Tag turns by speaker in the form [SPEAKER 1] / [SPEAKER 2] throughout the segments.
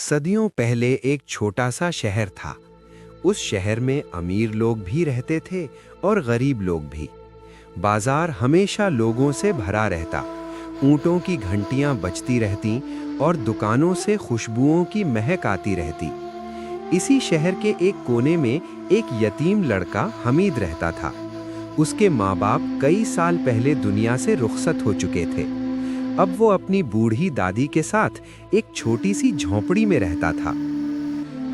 [SPEAKER 1] सदियों पहले एक छोटा सा शहर था। उस शहर में अमीर लोग भी रहते थे और गरीब लोग भी। बाजार हमेशा लोगों से भरा रहता, ऊंटों की घंटियां बजती रहती और दुकानों से खुशबुओं की महक आती रहती। इसी शहर के एक कोने में एक यतीम लड़का हमीद रहता था। उसके माँ बाप कई साल पहले दुनिया से रुखसत हो चुके थे। अब वो अपनी बूढ़ी दादी के साथ एक छोटी सी झोंपड़ी में रहता था।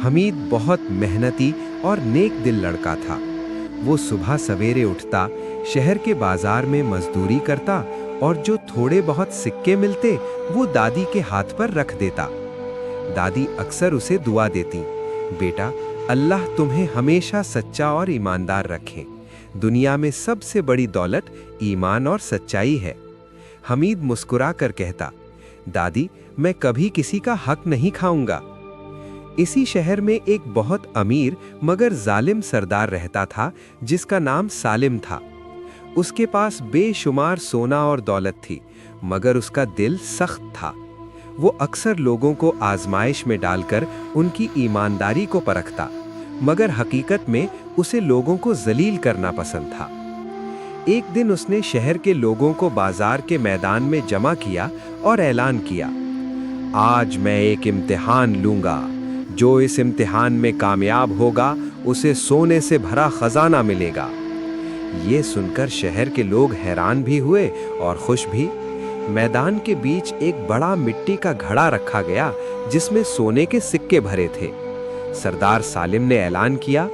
[SPEAKER 1] हमीद बहुत मेहनती और नेक दिल लड़का था। वो सुबह सवेरे उठता, शहर के बाजार में मजदूरी करता और जो थोड़े बहुत सिक्के मिलते वो दादी के हाथ पर रख देता। दादी अक्सर उसे दुआ देती, बेटा अल्लाह तुम्हें हमेशा सच्चा और ईमानदार रखे। दुनिया में सबसे बड़ी दौलत ईमान और सच्चाई है। हमीद मुस्कुरा कर कहता, दादी मैं कभी किसी का हक नहीं खाऊंगा। इसी शहर में एक बहुत अमीर मगर जालिम सरदार रहता था जिसका नाम सालिम था। उसके पास बेशुमार सोना और दौलत थी, मगर उसका दिल सख्त था। वो अक्सर लोगों को आजमाइश में डालकर उनकी ईमानदारी को परखता, मगर हकीकत में उसे लोगों को जलील करना पसंद था। एक दिन उसने शहर के लोगों को बाजार के मैदान में जमा किया और ऐलान किया, आज मैं एक इम्तिहान लूंगा। जो इस इम्तिहान में कामयाब होगा उसे सोने से भरा खजाना मिलेगा। ये सुनकर शहर के लोग हैरान भी हुए और खुश भी। मैदान के बीच एक बड़ा मिट्टी का घड़ा रखा गया जिसमें सोने के सिक्के भरे थे। सरदार सालिम ने ऐलान किया,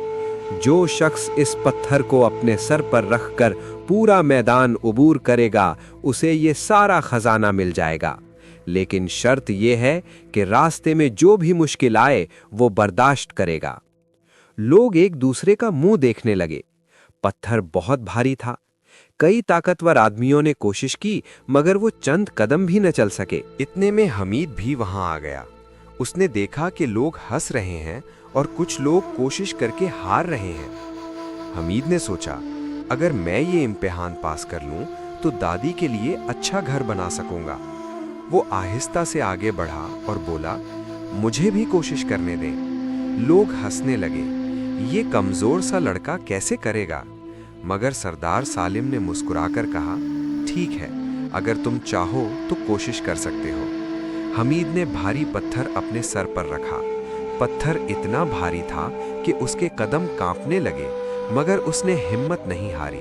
[SPEAKER 1] जो शख्स इस पत्थर को अपने सर पर रखकर पूरा मैदान उबूर करेगा उसे ये सारा खजाना मिल जाएगा, लेकिन शर्त यह है कि रास्ते में जो भी मुश्किल आए वो बर्दाश्त करेगा। लोग एक दूसरे का मुंह देखने लगे। पत्थर बहुत भारी था। कई ताकतवर आदमियों ने कोशिश की, मगर वो चंद कदम भी न चल सके। इतने में हमीद भी वहां आ गया। उसने देखा कि लोग हंस रहे हैं और कुछ लोग कोशिश करके हार रहे हैं। हमीद ने सोचा, अगर मैं ये इम्तिहान पास कर लूं तो दादी के लिए अच्छा घर बना सकूंगा। वो आहिस्ता से आगे बढ़ा और बोला, मुझे भी कोशिश करने दें। लोग हंसने लगे, ये कमजोर सा लड़का कैसे करेगा? मगर सरदार सालिम ने मुस्कुराकर कहा, ठीक है, अगर तुम चाहो तो कोशिश कर सकते हो। हमीद ने भारी पत्थर अपने सर पर रखा। पत्थर इतना भारी था कि उसके कदम कांपने लगे, मगर उसने हिम्मत नहीं हारी।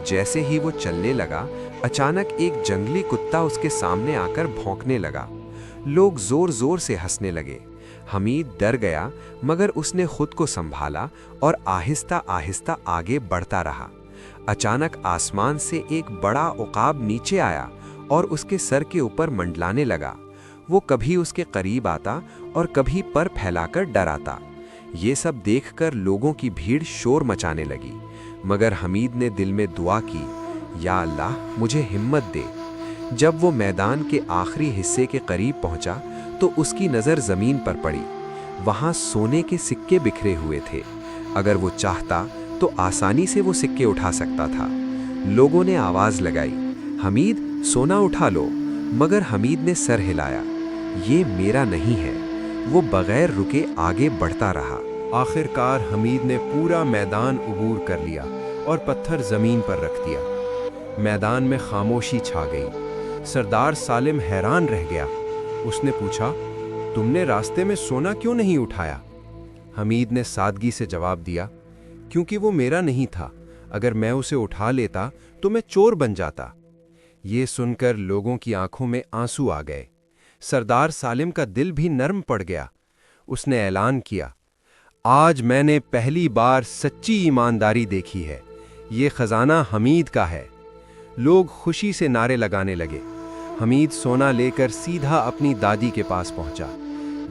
[SPEAKER 1] जैसे ही वो चलने लगा, अचानक एक जंगली कुत्ता उसके सामने आकर भौंकने लगा। लोग जोर जोर से हंसने लगे। हमीद डर गया, मगर उसने खुद को संभाला और आहिस्ता आहिस्ता आगे बढ़ता रहा। अचानक आसमान से एक बड़ा उकाब नीचे आया और उसके सर के ऊपर मंडलाने लगा। वो कभी उसके करीब आता और कभी पर फैलाकर डराता। ये सब देखकर लोगों की भीड़ शोर मचाने लगी, मगर हमीद ने दिल में दुआ की, या अल्लाह मुझे हिम्मत दे। जब वो मैदान के आखिरी हिस्से के करीब पहुंचा तो उसकी नज़र ज़मीन पर पड़ी। वहाँ सोने के सिक्के बिखरे हुए थे। अगर वो चाहता तो आसानी से वो सिक्के उठा सकता था। लोगों ने आवाज़ लगाई, हमीद सोना उठा लो, मगर हमीद ने सर हिलाया, ये मेरा नहीं है। वो बगैर रुके आगे बढ़ता रहा। आखिरकार हमीद ने पूरा मैदान उबूर कर लिया और पत्थर ज़मीन पर रख दिया। मैदान में खामोशी छा गई। सरदार सालिम हैरान रह गया। उसने पूछा, तुमने रास्ते में सोना क्यों नहीं उठाया? हमीद ने सादगी से जवाब दिया, क्योंकि वो मेरा नहीं था। अगर मैं उसे उठा लेता तो मैं चोर बन जाता। ये सुनकर लोगों की आंखों में आंसू आ गए। सरदार सालिम का दिल भी नर्म पड़ गया। उसने ऐलान किया, आज मैंने पहली बार सच्ची ईमानदारी देखी है। ये खजाना हमीद का है। लोग खुशी से नारे लगाने लगे। हमीद सोना लेकर सीधा अपनी दादी के पास पहुंचा।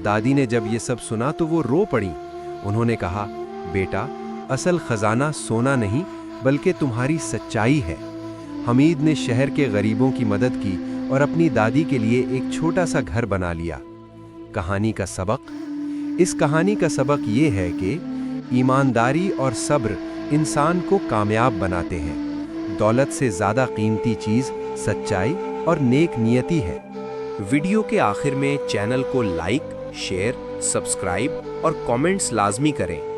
[SPEAKER 1] दादी ने जब ये सब सुना तो वो रो पड़ी। उन्होंने कहा, बेटा असल खजाना सोना नहीं बल्कि तुम्हारी सच्चाई है। हमीद ने शहर के गरीबों की मदद की और अपनी दादी के लिए एक छोटा सा घर बना लिया। कहानी का सबक, इस कहानी का सबक ये है कि ईमानदारी और सब्र इंसान को कामयाब बनाते हैं। दौलत से ज़्यादा कीमती चीज़ सच्चाई और नेक नियति है। वीडियो के आखिर में चैनल को लाइक, شیئر، سبسکرائب اور کامنٹس لازمی کریں۔